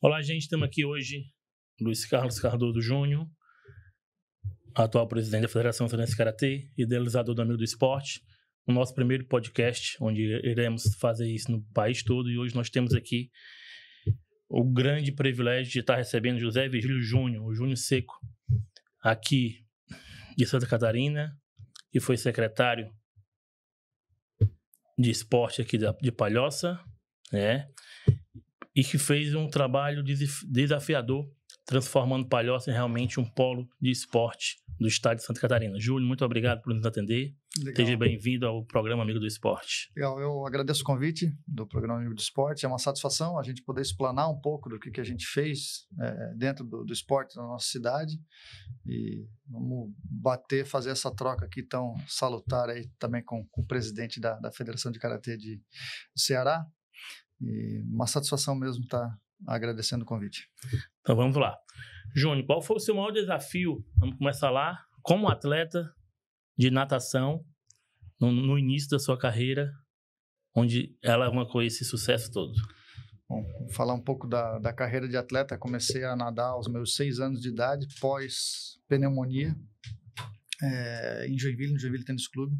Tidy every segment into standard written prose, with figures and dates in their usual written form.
Olá, gente. Estamos aqui hoje, Luiz Carlos Cardoso Júnior, atual presidente da Federação Cearense de Karatê, idealizador do Amigo do Esporte, o nosso primeiro podcast, onde iremos fazer isso no país todo. E hoje nós temos aqui o grande privilégio de estar recebendo José Virgílio Júnior, o Júnior Seco, aqui de Santa Catarina, que foi secretário de esporte aqui de Palhoça, né? E que fez um trabalho desafiador, transformando Palhoça em realmente um polo de esporte do estado de Santa Catarina. Júlio, muito obrigado por nos atender. Legal. Seja bem-vindo ao programa Amigo do Esporte. Legal, eu agradeço o convite do programa Amigo do Esporte. É uma satisfação a gente poder explanar um pouco do que a gente fez dentro do esporte na nossa cidade. E vamos fazer essa troca aqui tão salutar aí também com o presidente da Federação de Karatê do Ceará. E uma satisfação mesmo estar agradecendo o convite. Então vamos lá. Júnior, qual foi o seu maior desafio? Vamos começar lá. Como atleta de natação, no início da sua carreira, onde ela alavancou esse sucesso todo? Bom, vou falar um pouco da carreira de atleta. Comecei a nadar aos meus 6 anos de idade, pós-pneumonia, em Joinville, no Joinville Tênis Clube.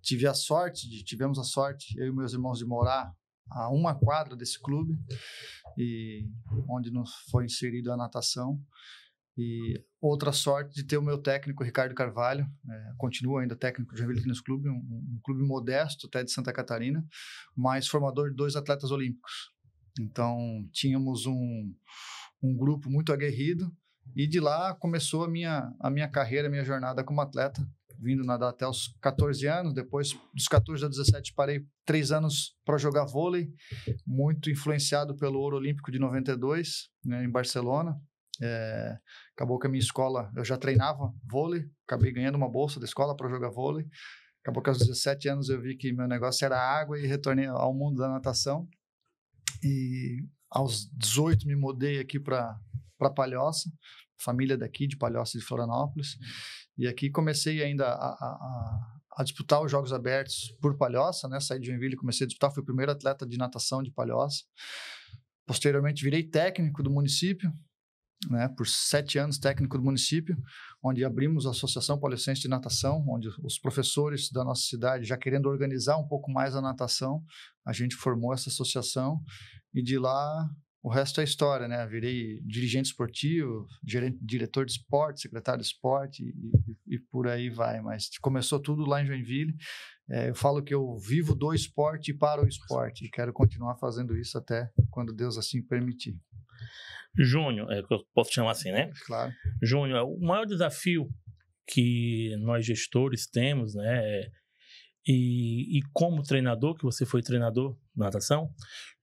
Tivemos a sorte, eu e meus irmãos, de morar a uma quadra desse clube, e onde nos foi inserido a natação. E outra sorte de ter o meu técnico, Ricardo Carvalho, continua ainda técnico do Joinville Tênis Clube, um clube modesto até de Santa Catarina, mas formador de 2 atletas olímpicos. Então tínhamos um grupo muito aguerrido, e de lá começou a minha carreira, a minha jornada como atleta, vindo nadar até os 14 anos. Depois dos 14 aos 17 parei 3 anos para jogar vôlei, muito influenciado pelo Ouro Olímpico de 92, né, em Barcelona. Acabou que a minha escola, eu já treinava vôlei, acabei ganhando uma bolsa da escola para jogar vôlei. Acabou que aos 17 anos eu vi que meu negócio era água e retornei ao mundo da natação. E aos 18 me mudei aqui para Palhoça, família daqui de Palhoça, de Florianópolis. E aqui comecei ainda a disputar os Jogos Abertos por Palhoça, né? Saí de Joinville e comecei a disputar, fui o primeiro atleta de natação de Palhoça. Posteriormente virei técnico do município, né? Por 7 anos técnico do município, onde abrimos a Associação Palhocense de Natação, onde os professores da nossa cidade, já querendo organizar um pouco mais a natação, a gente formou essa associação, e de lá o resto é história, né? Virei dirigente esportivo, diretor de esporte, secretário de esporte e por aí vai. Mas começou tudo lá em Joinville. Eu falo que eu vivo do esporte e para o esporte, e quero continuar fazendo isso até quando Deus assim permitir. Júnior, eu posso chamar assim, né? Claro. Júnior, o maior desafio que nós gestores temos, né? E como treinador, que você foi treinador de natação,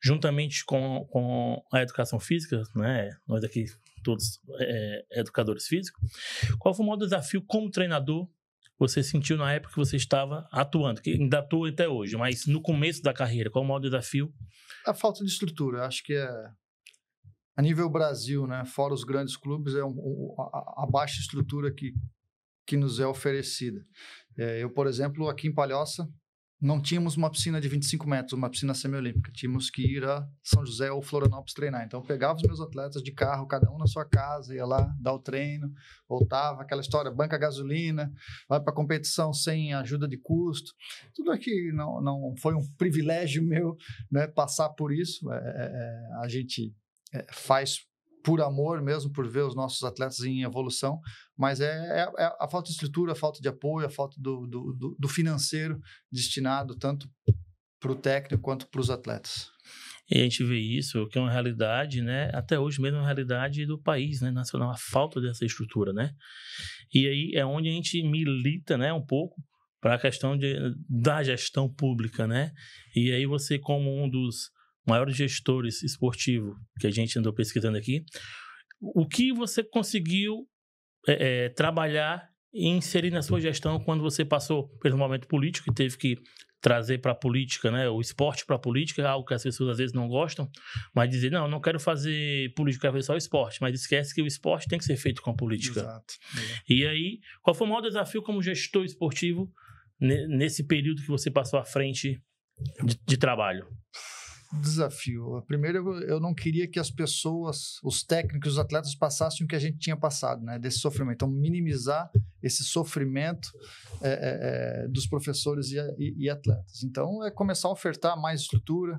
juntamente com a educação física, né? Nós aqui todos educadores físicos, qual foi o maior desafio como treinador você sentiu na época que você estava atuando, que ainda atua até hoje, mas no começo da carreira, qual o maior desafio? A falta de estrutura. Acho que a nível Brasil, né? Fora os grandes clubes, a baixa estrutura que nos é oferecida. Eu, por exemplo, aqui em Palhoça, não tínhamos uma piscina de 25 metros, uma piscina semiolímpica. Tínhamos que ir a São José ou Florianópolis treinar. Então, eu pegava os meus atletas de carro, cada um na sua casa, ia lá dar o treino, voltava, aquela história, banca gasolina, vai para a competição sem ajuda de custo. Tudo aqui não foi um privilégio meu, né, passar por isso. A gente faz por amor mesmo, por ver os nossos atletas em evolução, mas a falta de estrutura, a falta de apoio, a falta do financeiro destinado tanto para o técnico quanto para os atletas. E a gente vê isso, que é uma realidade, né? Até hoje mesmo é uma realidade do país, né? Nacional, a falta dessa estrutura, né? E aí é onde a gente milita, né? Um pouco para a questão da gestão pública, né? E aí você, como um dos maiores gestores esportivos que a gente andou pesquisando aqui, o que você conseguiu trabalhar e inserir na sua gestão quando você passou pelo momento político e teve que trazer para a política, né, o esporte para a política, algo que as pessoas às vezes não gostam, mas dizer, não quero fazer política, quero fazer só esporte, mas esquece que o esporte tem que ser feito com a política. Exato. E aí, qual foi o maior desafio como gestor esportivo nesse período que você passou à frente de trabalho? desafio. Primeiro, eu não queria que as pessoas, os técnicos, os atletas passassem o que a gente tinha passado, né? Desse sofrimento. Então, minimizar esse sofrimento dos professores e atletas. Então, é começar a ofertar mais estrutura.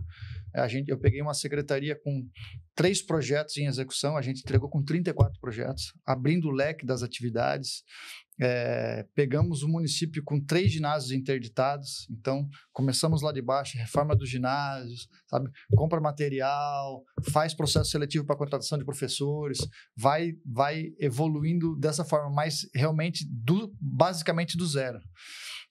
Eu peguei uma secretaria com 3 projetos em execução, a gente entregou com 34 projetos, abrindo o leque das atividades. Pegamos o município com 3 ginásios interditados, então começamos lá de baixo, reforma dos ginásios, sabe? Compra material, faz processo seletivo para contratação de professores, vai evoluindo dessa forma, mas realmente basicamente do zero.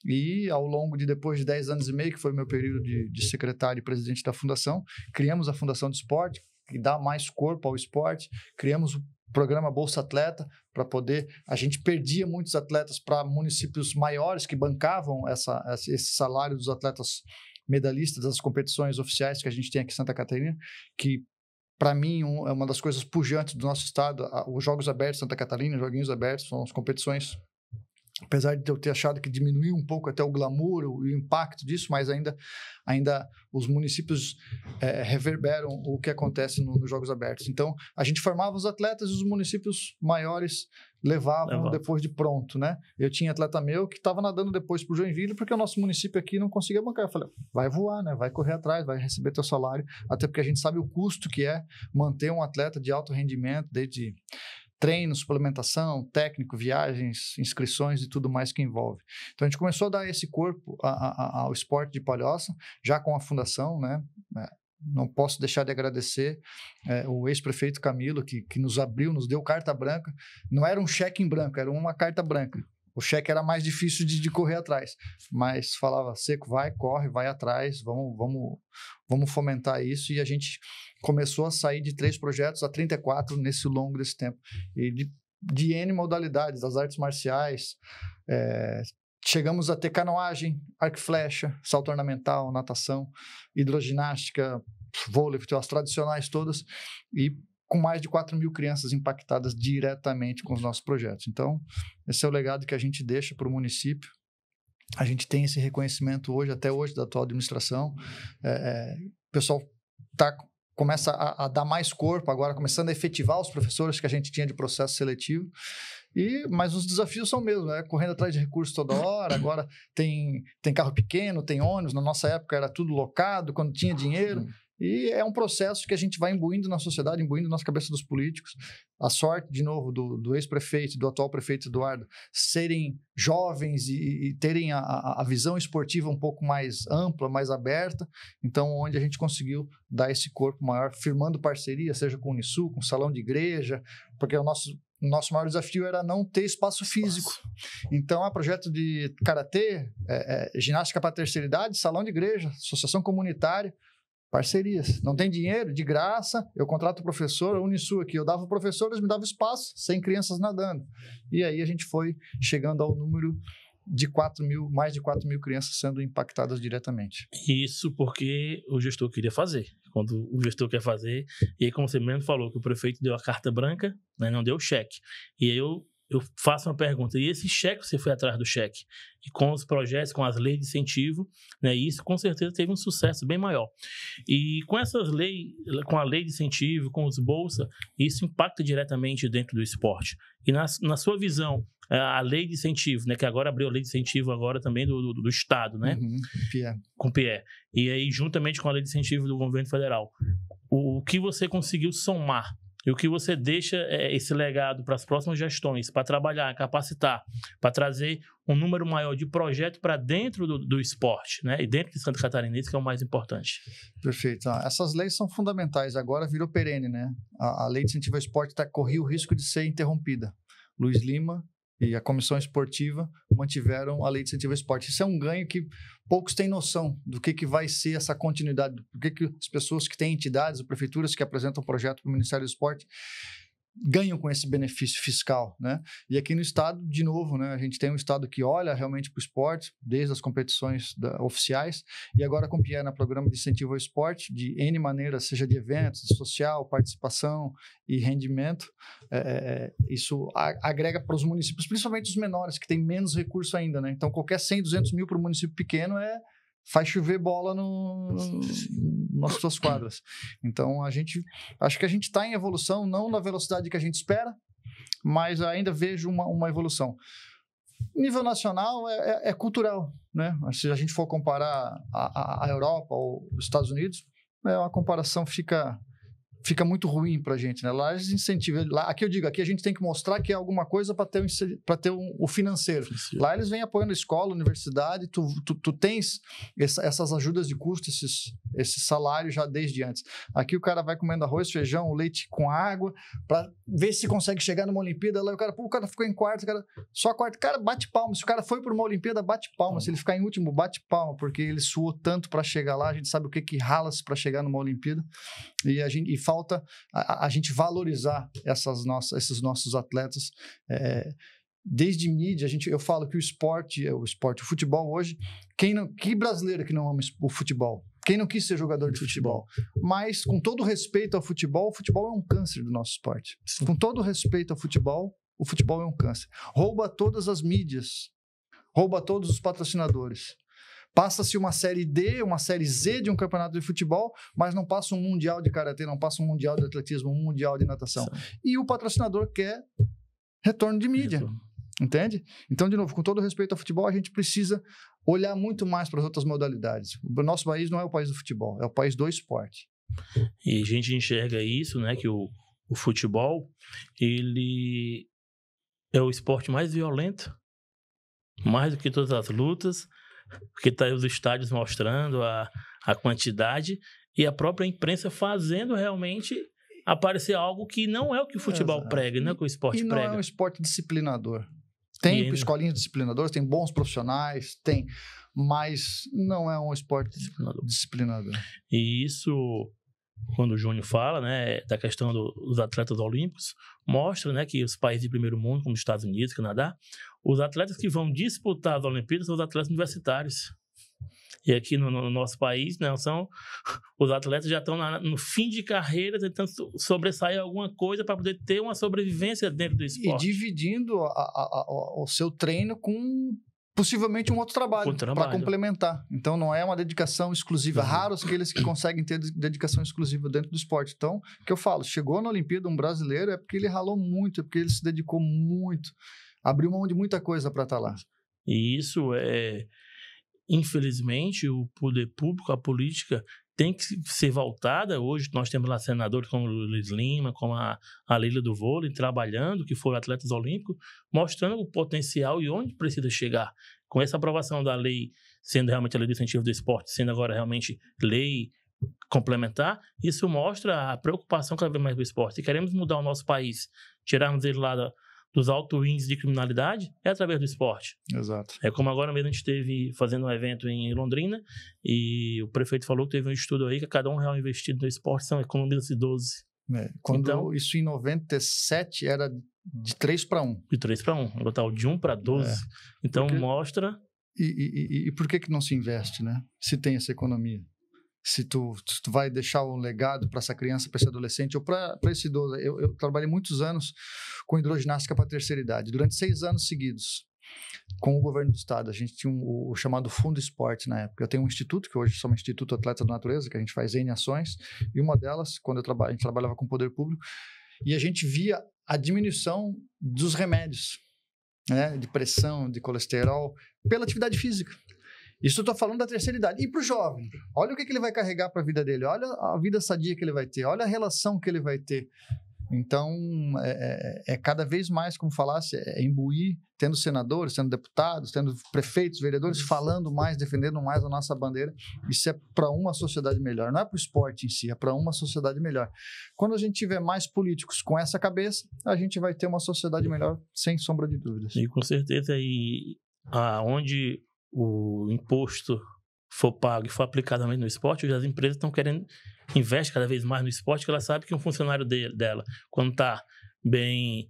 E ao longo depois de 10 anos e meio, que foi meu período de secretário e presidente da fundação, criamos a Fundação de Esporte, que dá mais corpo ao esporte, criamos o programa Bolsa Atleta, para poder... A gente perdia muitos atletas para municípios maiores que bancavam esse salário dos atletas medalhistas das competições oficiais que a gente tem aqui em Santa Catarina, que para mim é uma das coisas pujantes do nosso estado. Os Jogos Abertos de Santa Catarina, Joguinhos Abertos, são as competições, apesar de eu ter achado que diminuiu um pouco até o glamour, o impacto disso, mas ainda os municípios reverberam o que acontece nos Jogos Abertos. Então, a gente formava os atletas e os municípios maiores levavam depois de pronto, né? Eu tinha atleta meu que estava nadando depois para o Joinville, porque o nosso município aqui não conseguia bancar. Eu falei, vai voar, né? Vai correr atrás, vai receber teu salário, até porque a gente sabe o custo que é manter um atleta de alto rendimento, desde treino, suplementação, técnico, viagens, inscrições e tudo mais que envolve. Então, a gente começou a dar esse corpo ao esporte de Palhoça, já com a fundação, né? Não posso deixar de agradecer o ex-prefeito Camilo, que nos abriu, nos deu carta branca. Não era um cheque em branco, era uma carta branca. O cheque era mais difícil de correr atrás, mas falava, Seco, corre, vai atrás, vamos fomentar isso. E a gente começou a sair de 3 projetos a 34 nesse longo desse tempo. E de N modalidades, das artes marciais, chegamos a ter canoagem, arco e flecha, salto ornamental, natação, hidroginástica, vôlei, as tradicionais todas, e com mais de 4.000 crianças impactadas diretamente com os nossos projetos. Então, esse é o legado que a gente deixa para o município. A gente tem esse reconhecimento até hoje, da atual administração. O pessoal começa a dar mais corpo agora, começando a efetivar os professores que a gente tinha de processo seletivo. Mas os desafios são mesmo, né? Correndo atrás de recursos toda hora. Agora tem carro pequeno, tem ônibus. Na nossa época era tudo locado, quando tinha dinheiro. E é um processo que a gente vai imbuindo na sociedade, imbuindo na cabeça dos políticos. A sorte, de novo, do ex-prefeito, do atual prefeito Eduardo, serem jovens e terem a visão esportiva um pouco mais ampla, mais aberta. Então, onde a gente conseguiu dar esse corpo maior, firmando parceria, seja com o Unisul, com o Salão de Igreja, porque o nosso maior desafio era não ter espaço físico. Então, projeto de karatê, ginástica para a terceira idade, salão de igreja, associação comunitária, parcerias. Não tem dinheiro? De graça, eu contrato o professor, a Unisul aqui, eu dava o professor, eles me davam espaço, 100 crianças nadando. E aí a gente foi chegando ao número de mais de 4.000 crianças sendo impactadas diretamente. Isso porque o gestor queria fazer. Quando o gestor quer fazer, e aí como você mesmo falou, que o prefeito deu a carta branca, né, não deu o cheque. E aí eu faço uma pergunta, e esse cheque, você foi atrás do cheque? E com os projetos, com as leis de incentivo, né, isso com certeza teve um sucesso bem maior. E com essas leis, com a lei de incentivo, com os bolsa, isso impacta diretamente dentro do esporte. E na sua visão, a lei de incentivo, né, que agora abriu a lei de incentivo agora também do Estado, né? Com o PIE. E aí, juntamente com a lei de incentivo do governo federal, o que você conseguiu somar e o que você deixa esse legado para as próximas gestões, para trabalhar, capacitar, para trazer um número maior de projetos para dentro do esporte, né? E dentro de Santa Catarina, isso que é o mais importante. Perfeito. Essas leis são fundamentais. Agora virou perene, né? A lei de incentivo ao esporte corria o risco de ser interrompida. Luiz Lima e a Comissão Esportiva mantiveram a lei de incentivo ao esporte. Isso é um ganho que poucos têm noção do que vai ser essa continuidade, por que as pessoas que têm entidades, ou prefeituras que apresentam projeto para o Ministério do Esporte ganham com esse benefício fiscal, né? E aqui no estado, de novo, né, a gente tem um estado que olha realmente para o esporte, desde as competições oficiais, e agora com o PIE no programa de incentivo ao esporte, de N maneiras, seja de eventos, de social, participação e rendimento, isso agrega para os municípios, principalmente os menores, que têm menos recurso ainda, né? Então, qualquer 100, 200 mil para o município pequeno faz chover bola nas suas quadras. Então, acho que a gente está em evolução, não na velocidade que a gente espera, mas ainda vejo uma evolução. Nível nacional é cultural, né? Se a gente for comparar a Europa ou os Estados Unidos, a comparação fica muito ruim pra gente, né? Lá eles incentivam. Aqui eu digo, aqui a gente tem que mostrar que é alguma coisa para ter o financeiro. Lá eles vêm apoiando a escola, universidade, tu tens essas ajudas de custo, esses salários já desde antes. Aqui o cara vai comendo arroz, feijão, leite com água, para ver se consegue chegar numa Olimpíada. Lá o cara ficou em quarto, só quarto. Cara, bate palma. Se o cara foi para uma Olimpíada, bate palma. Se ele ficar em último, bate palma, porque ele suou tanto para chegar lá. A gente sabe o que rala-se para chegar numa Olimpíada. E falta a gente valorizar esses nossos atletas. Desde mídia, eu falo que o futebol hoje, que brasileiro que não ama o futebol? Quem não quis ser jogador de futebol? Mas, com todo respeito ao futebol, o futebol é um câncer do nosso esporte. Sim. Com todo respeito ao futebol, o futebol é um câncer. Rouba todas as mídias, rouba todos os patrocinadores. Passa-se uma série D, uma série Z de um campeonato de futebol, mas não passa um mundial de karatê, não passa um mundial de atletismo, um mundial de natação. Sim. E o patrocinador quer retorno de mídia, entende? Então, de novo, com todo respeito ao futebol, a gente precisa olhar muito mais para as outras modalidades. O nosso país não é o país do futebol, é o país do esporte. E a gente enxerga isso, né, que o futebol, ele é o esporte mais violento, mais do que todas as lutas, porque tá aí os estádios mostrando a quantidade e a própria imprensa fazendo realmente aparecer algo que não é o que o futebol prega, não é o que o esporte prega. E não é um esporte disciplinador. Tem escolinhas disciplinadoras, tem bons profissionais, mas não é um esporte disciplinador. E isso, quando o Júnior fala, né, da questão dos atletas olímpicos, mostra, né, que os países de primeiro mundo, como os Estados Unidos, Canadá, os atletas que vão disputar as Olimpíadas são os atletas universitários. E aqui no nosso país, não, os atletas já estão no fim de carreira tentando sobressair alguma coisa para poder ter uma sobrevivência dentro do esporte. E dividindo o seu treino com possivelmente um outro trabalho para complementar. Então, não é uma dedicação exclusiva. Raros aqueles que conseguem ter dedicação exclusiva dentro do esporte. Então, o que eu falo, chegou na Olimpíada um brasileiro é porque ele ralou muito, é porque ele se dedicou muito, abriu mão de muita coisa para estar lá. E isso infelizmente, o poder público, a política, tem que ser voltada. Hoje nós temos lá senadores como o Luiz Lima, como a Leila do vôlei, trabalhando, que foram atletas olímpicos, mostrando o potencial e onde precisa chegar. Com essa aprovação da lei, sendo realmente a lei do incentivo do esporte, sendo agora realmente lei complementar, isso mostra a preocupação cada vez mais do esporte. Se queremos mudar o nosso país, tirarmos ele lá dos altos índices de criminalidade, é através do esporte. Exato. É como agora mesmo a gente esteve fazendo um evento em Londrina e o prefeito falou que teve um estudo aí que cada R$1 investido no esporte são economias de 12. Isso em 97 era de 3 para 1. De 3 para 1, um total de 1 para 12. Então mostra... E por que não se investe, né? Se tem essa economia. Se tu vai deixar um legado para essa criança, para esse adolescente ou para esse idoso. Eu trabalhei muitos anos com hidroginástica para a terceira idade, durante 6 anos seguidos, com o governo do estado. A gente tinha o chamado Fundo Esporte na época. Eu tenho um instituto, que hoje chama Instituto Atleta da Natureza, que a gente faz N ações, e uma delas, quando a gente trabalhava com o poder público, e a gente via a diminuição dos remédios, né, de pressão, de colesterol, pela atividade física. Isso eu estou falando da terceira idade. E para o jovem? Olha o que ele vai carregar para a vida dele. Olha a vida sadia que ele vai ter. Olha a relação que ele vai ter. Então, cada vez mais, como falasse, imbuir, tendo senadores, tendo deputados, tendo prefeitos, vereadores, falando mais, defendendo mais a nossa bandeira. Isso é para uma sociedade melhor. Não é para o esporte em si, é para uma sociedade melhor. Quando a gente tiver mais políticos com essa cabeça, a gente vai ter uma sociedade melhor, sem sombra de dúvidas. E com certeza, onde o imposto for pago e for aplicado também no esporte, hoje as empresas estão querendo, investem cada vez mais no esporte, porque ela sabe que um funcionário dela, quando está bem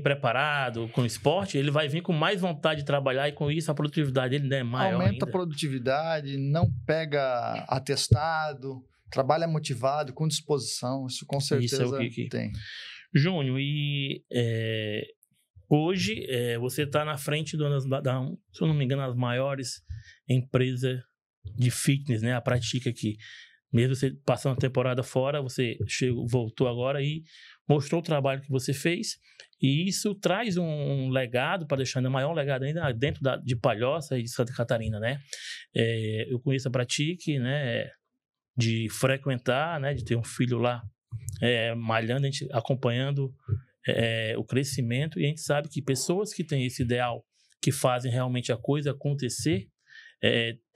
preparado com o esporte, ele vai vir com mais vontade de trabalhar e com isso a produtividade dele é maior. Aumenta ainda. A produtividade, não pega atestado, trabalha motivado, com disposição, isso com certeza isso é o que tem. Júnior, e hoje, você está na frente, se eu não me engano, das maiores empresas de fitness, né? A Pratique aqui. Mesmo você passando a temporada fora, você voltou agora e mostrou o trabalho que você fez. E isso traz um legado, para deixar ainda maior legado ainda dentro de Palhoça e de Santa Catarina, né? Eu conheço a Pratique, né? De frequentar, né? De ter um filho lá malhando, a gente acompanhando o crescimento. E a gente sabe que pessoas que têm esse ideal, que fazem realmente a coisa acontecer,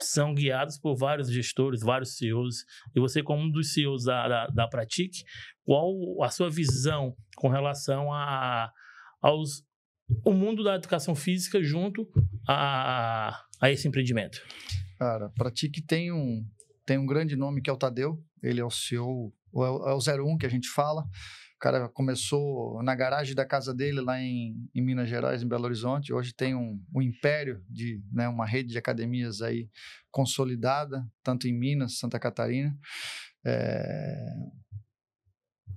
são guiados por vários gestores, vários CEOs. E você, como um dos CEOs da Pratique, qual a sua visão com relação ao mundo da educação física junto a esse empreendimento? Cara, a Pratique tem um grande nome que é o Tadeu. Ele é o CEO, é o 01 que a gente fala. O cara começou na garagem da casa dele lá em Minas Gerais, em Belo Horizonte. Hoje tem um império de, né, uma rede de academias aí consolidada, tanto em Minas, Santa Catarina.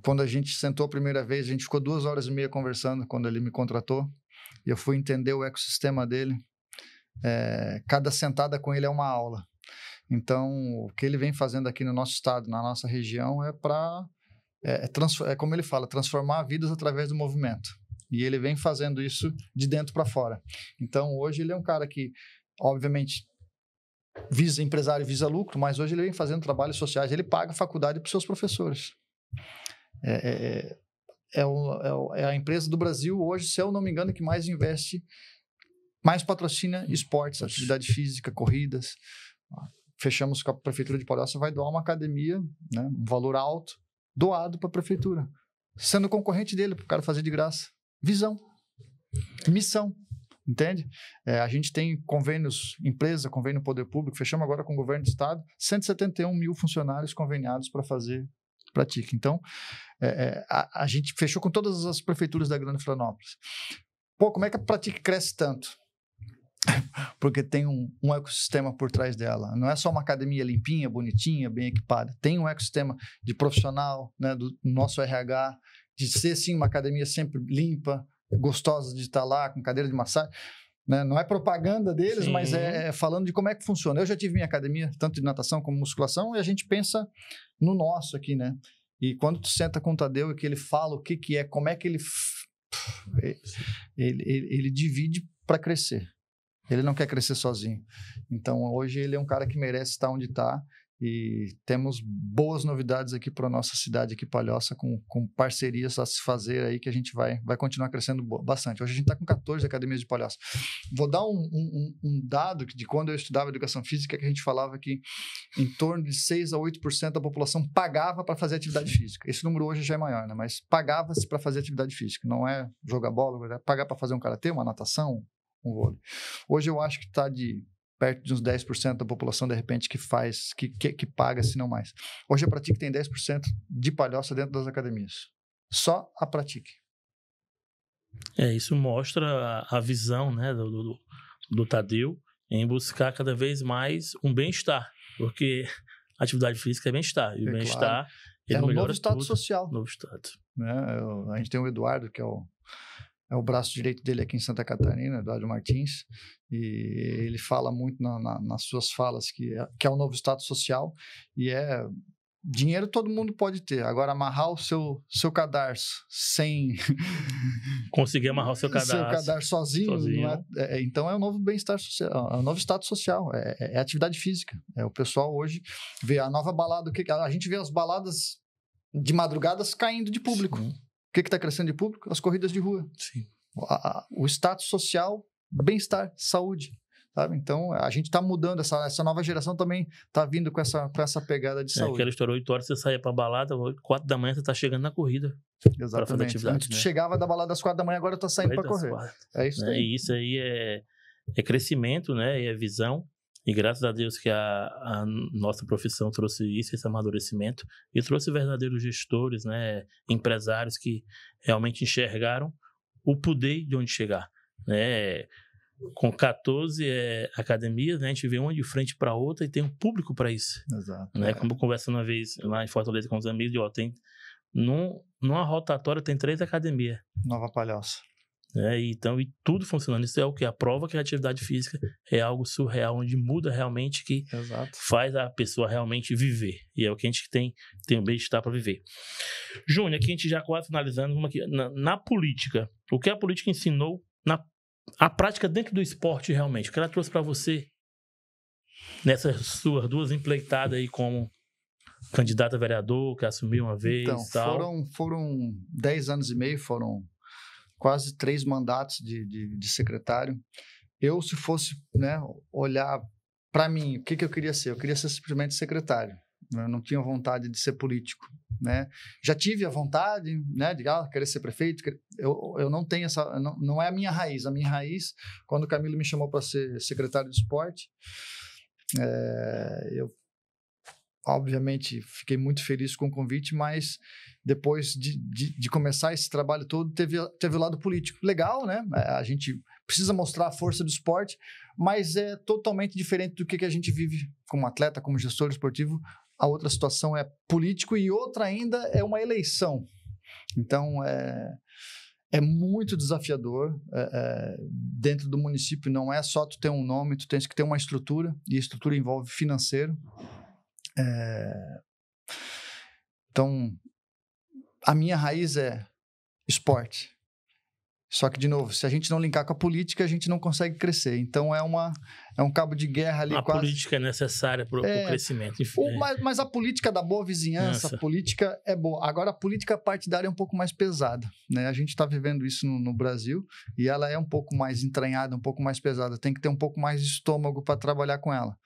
Quando a gente sentou a primeira vez, a gente ficou 2h30 conversando quando ele me contratou. E eu fui entender o ecossistema dele. Cada sentada com ele é uma aula. Então, o que ele vem fazendo aqui no nosso estado, na nossa região, é para... como ele fala, transformar vidas através do movimento. E ele vem fazendo isso de dentro para fora. Então, hoje ele é um cara que, obviamente, visa empresário, visa lucro, mas hoje ele vem fazendo trabalhos sociais. Ele paga faculdade para os seus professores. É a empresa do Brasil hoje, se eu não me engano, que mais investe, mais patrocina esportes, atividade física, corridas. Fechamos com a Prefeitura de Palhoça, vai doar uma academia, né, um valor alto, doado para a prefeitura, sendo concorrente dele, para o cara fazer de graça. Visão, missão, entende? A gente tem convênios, empresa, convênio poder público, fechamos agora com o governo do estado, 171 mil funcionários conveniados para fazer Pratique. Então, a gente fechou com todas as prefeituras da Grande Florianópolis. Pô, como é que a Pratique cresce tanto? Porque tem um ecossistema por trás dela. Não é só uma academia limpinha, bonitinha, bem equipada. Tem um ecossistema de profissional, né, do nosso RH, de ser, sim, uma academia sempre limpa, gostosa de estar lá, com cadeira de massagem. Né? Não é propaganda deles, sim, mas falando de como é que funciona. Eu já tive minha academia, tanto de natação como musculação, e a gente pensa no nosso aqui, né? E quando tu senta com o Tadeu e que ele fala o que é, como é que ele divide para crescer. Ele não quer crescer sozinho. Então, hoje ele é um cara que merece estar onde está, e temos boas novidades aqui para a nossa cidade, aqui Palhoça, com parcerias a se fazer aí, que a gente vai continuar crescendo bastante. Hoje a gente está com 14 academias de Palhoça. Vou dar um dado de quando eu estudava educação física, que a gente falava que em torno de 6 a 8% da população pagava para fazer atividade física. Esse número hoje já é maior, né? Mas pagava-se para fazer atividade física. Não é jogar bola, é pagar para fazer um karatê, uma natação, um vôlei. Hoje eu acho que está perto de uns 10% da população, de repente, que paga, se não mais. Hoje a Pratique tem 10% de Palhoça dentro das academias. Só a Pratique. Isso mostra a visão, né, do Tadeu em buscar cada vez mais um bem-estar, porque a atividade física é bem-estar, e o bem-estar, claro, ele melhora novo estado tudo. social. Novo estado. A gente tem o Eduardo, que é o braço direito dele aqui em Santa Catarina, Eduardo Martins, e ele fala muito nas suas falas que é o novo status social, e dinheiro todo mundo pode ter, agora amarrar o seu cadarço sem... Conseguir amarrar o seu cadarço sozinho. Não então é o novo bem-estar social, é o novo status social, é atividade física. O pessoal hoje vê a nova balada, a gente vê as baladas de madrugadas caindo de público. Sim. O que está crescendo de público? As corridas de rua. Sim. O status social, bem-estar, saúde. Sabe? Então, a gente está mudando. Essa nova geração também está vindo com essa pegada de saúde. Aquela história, 8 horas você saia para balada, 4 da manhã você está chegando na corrida. Exatamente. Antes tu chegava da balada às 4 da manhã, agora tu está saindo para correr. É isso aí. E isso aí é crescimento, né? É visão. E graças a Deus que a nossa profissão trouxe isso, esse amadurecimento, e trouxe verdadeiros gestores, né, empresários que realmente enxergaram o poder de onde chegar. Né? Com 14 academias, né, a gente vê uma de frente para outra e tem um público para isso. Exato. Né? Como eu converso uma vez lá em Fortaleza com os amigos, numa rotatória tem 3 academias. Nova Palhoça. né? Então, e tudo funcionando. Isso é o que? A prova que a atividade física é algo surreal, onde muda realmente, que Exato. faz a pessoa realmente viver. E é o que a gente tem o bem-estar para viver. Júnior, aqui a gente já quase finalizando, vamos aqui, na política. O que a política ensinou a prática dentro do esporte realmente? O que ela trouxe para você nessas suas 2 empleitadas aí como candidato a vereador, que assumiu uma vez, Então, tal? foram 10 anos e meio, foram quase 3 mandatos de secretário. Eu, se fosse, né, olhar para mim, o que eu queria ser? Eu queria ser simplesmente secretário. Eu não tinha vontade de ser político, né? Já tive a vontade, né, de querer ser prefeito. Eu não tenho essa, não é a minha raiz. A minha raiz, quando o Camilo me chamou para ser secretário de esporte, eu obviamente fiquei muito feliz com o convite, mas depois de começar esse trabalho todo, teve o lado político. Legal, né? A gente precisa mostrar a força do esporte, mas é totalmente diferente do que a gente vive como atleta, como gestor esportivo. A outra situação é político e outra ainda é uma eleição. Então, é muito desafiador. Dentro do município não é só tu ter um nome, tu tens que ter uma estrutura, e a estrutura envolve financeiro. Então, a minha raiz é esporte. Só que, de novo, se a gente não linkar com a política, a gente não consegue crescer. Então, é um cabo de guerra ali. A política é necessária para o crescimento. Mas a política da boa vizinhança, a política é boa. Agora, a política partidária é um pouco mais pesada, né? A gente está vivendo isso no Brasil e ela é um pouco mais entranhada, um pouco mais pesada. Tem que ter um pouco mais de estômago para trabalhar com ela.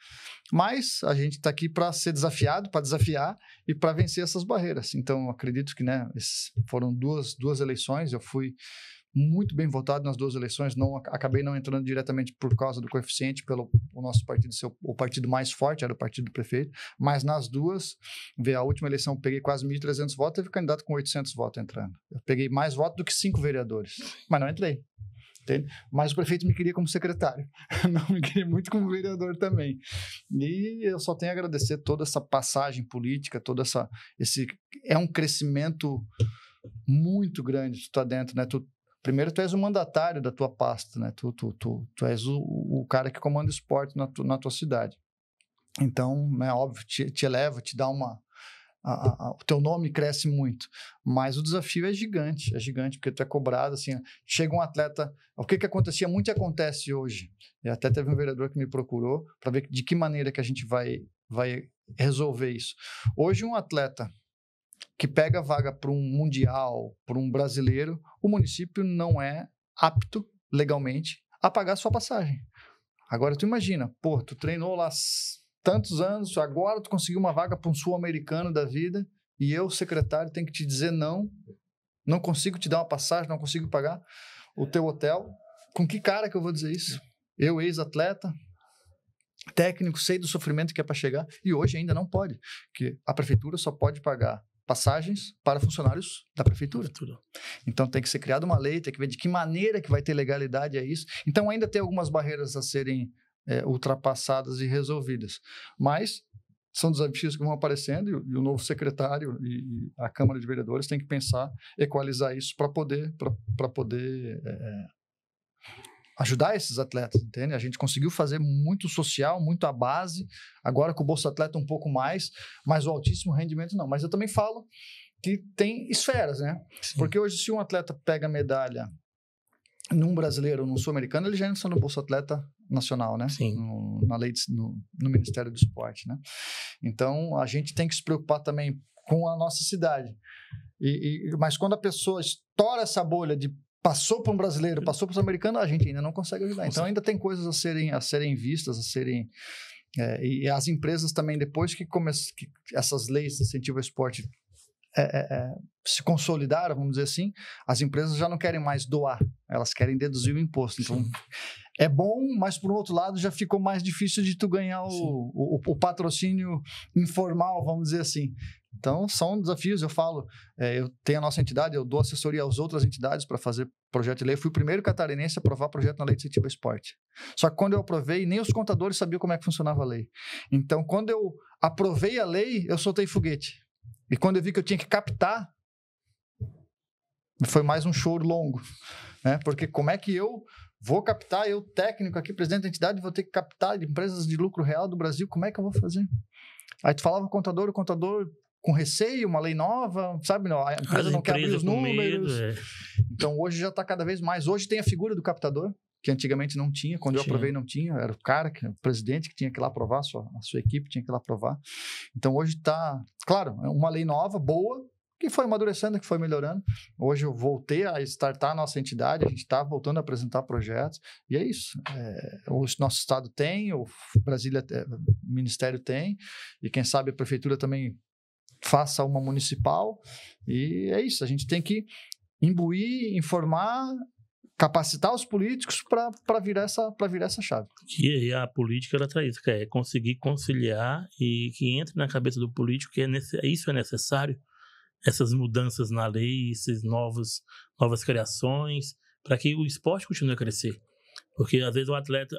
Mas a gente está aqui para ser desafiado, para desafiar e para vencer essas barreiras. Então, acredito que, né, foram duas eleições. Eu fui muito bem votado nas 2 eleições, acabei não entrando diretamente por causa do coeficiente, pelo o nosso partido ser o partido mais forte, era o partido do prefeito, mas nas 2, a última eleição eu peguei quase 1.300 votos, teve candidato com 800 votos entrando. Eu peguei mais votos do que 5 vereadores, mas não entrei. Entende? Mas o prefeito me queria como secretário, não me queria muito como vereador também. E eu só tenho a agradecer toda essa passagem política, é um crescimento muito grande, tu tá dentro, né? Primeiro, tu és o mandatário da tua pasta, né? Tu és o cara que comanda o esporte na tua cidade. Então, é óbvio, te eleva, te dá o teu nome cresce muito. Mas o desafio é gigante, porque tu é cobrado, assim, chega um atleta... O que acontecia muito e acontece hoje. E até teve um vereador que me procurou para ver de que maneira que a gente vai resolver isso. Hoje, um atleta que pega vaga para um mundial, para um brasileiro, o município não é apto legalmente a pagar sua passagem. Agora tu imagina, tu treinou lá tantos anos, agora tu conseguiu uma vaga para um sul-americano da vida e eu, secretário, tenho que te dizer não consigo te dar uma passagem, não consigo pagar o teu hotel. Com que cara que eu vou dizer isso? Eu, ex-atleta, técnico, sei do sofrimento que é para chegar e hoje ainda não pode, porque a prefeitura só pode pagar passagens para funcionários da prefeitura. Então tem que ser criada uma lei, tem que ver de que maneira que vai ter legalidade a isso. Então ainda tem algumas barreiras a serem ultrapassadas e resolvidas. Mas são desafios que vão aparecendo e o novo secretário e a Câmara de Vereadores tem que pensar, equalizar isso para poder ajudar esses atletas, entende? A gente conseguiu fazer muito social, muito à base, agora com o Bolsa Atleta um pouco mais, mas o altíssimo rendimento não. Mas eu também falo que tem esferas, né? Sim. Porque hoje, se um atleta pega medalha num brasileiro ou num sul-americano, ele já entra no Bolsa Atleta nacional, né? Sim. No Ministério do Esporte, né? Então, a gente tem que se preocupar também com a nossa cidade. Mas quando a pessoa estoura essa bolha de passou para um brasileiro, passou para um sul-americano, a gente ainda não consegue ajudar. Então, ainda tem coisas a serem vistas, e as empresas também, depois que essas leis de incentivo ao esporte se consolidaram, vamos dizer assim, as empresas já não querem mais doar, elas querem deduzir o imposto. Então, é bom, mas por outro lado já ficou mais difícil de tu ganhar o patrocínio informal, vamos dizer assim. Então, são desafios, eu falo, eu tenho a nossa entidade, eu dou assessoria às outras entidades para fazer projeto de lei. Eu fui o primeiro catarinense a aprovar projeto na lei de incentivo ao esporte. Só que quando eu aprovei, nem os contadores sabiam como é que funcionava a lei. Então, quando eu aprovei a lei, eu soltei foguete. E quando eu vi que eu tinha que captar Foi mais um choro longo, né? Porque como é que eu vou captar, eu técnico aqui, presidente da entidade, vou ter que captar empresas de lucro real do Brasil, como é que eu vou fazer? Aí tu falava o contador com receio, uma lei nova, sabe? Não, a empresa não quer abrir os números. Medo, Então, hoje já está cada vez mais. Hoje tem a figura do captador, que antigamente não tinha. Quando eu aprovei, não tinha. Era o cara, o presidente que tinha que ir lá aprovar, a sua equipe tinha que ir lá aprovar. Então, hoje está, claro, é uma lei nova, boa, que foi amadurecendo, que foi melhorando. Hoje eu voltei a startar a nossa entidade, a gente está voltando a apresentar projetos, e é isso. O nosso estado tem, o Brasília, o Ministério tem, e quem sabe a prefeitura também faça uma municipal, e é isso. A gente tem que imbuir, informar, capacitar os políticos para virar essa chave. E a política, ela traz isso, que é conseguir conciliar e que entre na cabeça do político que isso é necessário, essas mudanças na lei, essas novas criações, para que o esporte continue a crescer. Porque às vezes o atleta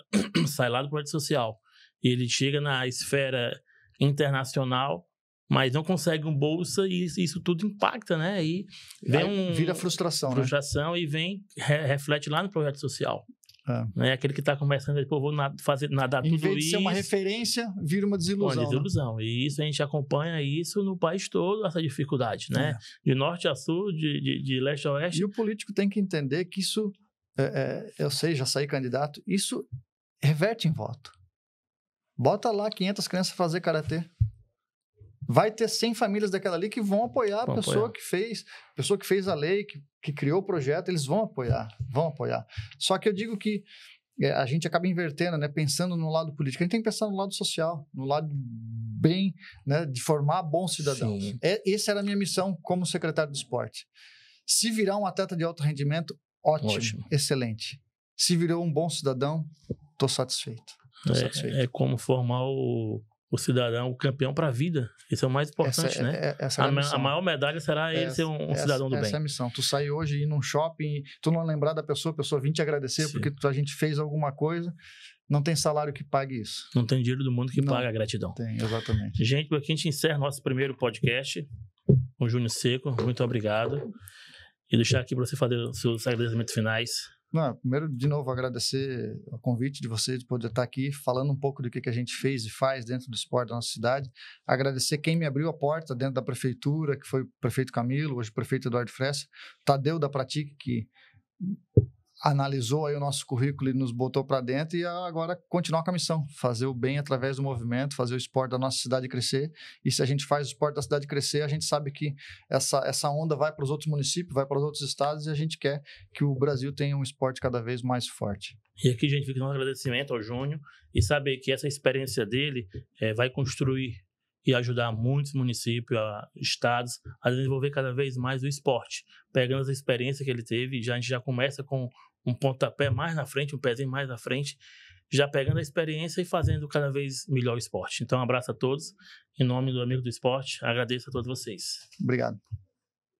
sai lá do projeto social, e ele chega na esfera internacional, mas não consegue um bolsa, e isso tudo impacta, né? E vem vira frustração, né? E reflete lá no projeto social. Né? Aquele que está começando, vou fazer nadar tudo isso. Em vez de ser uma referência, vira uma desilusão. Uma desilusão. Né? E isso a gente acompanha isso no país todo, essa dificuldade, né? De norte a sul, de leste a oeste. E o político tem que entender que isso, eu sei, já saí candidato, isso reverte em voto. Bota lá 500 crianças fazer karatê. Vai ter 100 famílias daquela ali que vão apoiar a pessoa que fez a lei, que criou o projeto, eles vão apoiar. Só que eu digo que a gente acaba invertendo, né? Pensando no lado político. A gente tem que pensar no lado social, no lado bem, né? De formar bons cidadãos. Essa era a minha missão como secretário do esporte. Se virar um atleta de alto rendimento, ótimo. Excelente. Se virou um bom cidadão, estou satisfeito. É como formar o cidadão, o campeão para a vida. Isso é o mais importante, né? A maior medalha será ele ser um cidadão do bem. Essa é a missão. Tu sair hoje e ir num shopping, tu não lembrar da pessoa, a pessoa vir te agradecer porque a gente fez alguma coisa, não tem salário que pague isso. Não tem dinheiro do mundo que pague a gratidão. Tem, exatamente. Gente, aqui a gente encerra nosso primeiro podcast com o Júnior Seco. Muito obrigado. E deixar aqui para você fazer os seus agradecimentos finais. Primeiro, de novo, agradecer o convite de vocês de poder estar aqui falando um pouco do que a gente fez e faz dentro do esporte da nossa cidade. Agradecer quem me abriu a porta dentro da prefeitura, que foi o prefeito Camilo, hoje o prefeito Eduardo Fressa, Tadeu da Pratique, que analisou aí o nosso currículo e nos botou para dentro, e agora continuar com a missão, fazer o bem através do movimento, fazer o esporte da nossa cidade crescer. E se a gente faz o esporte da cidade crescer, a gente sabe que essa onda vai para os outros municípios, vai para os outros estados, e a gente quer que o Brasil tenha um esporte cada vez mais forte. E aqui, gente, fica um agradecimento ao Júnior e saber que essa experiência dele vai construir e ajudar muitos municípios, estados, a desenvolver cada vez mais o esporte. Pegando essa experiência que ele teve, a gente já começa com um pontapé mais na frente, um pezinho mais na frente, já pegando a experiência e fazendo cada vez melhor o esporte. Então, um abraço a todos. Em nome do Amigo do Esporte, agradeço a todos vocês. Obrigado.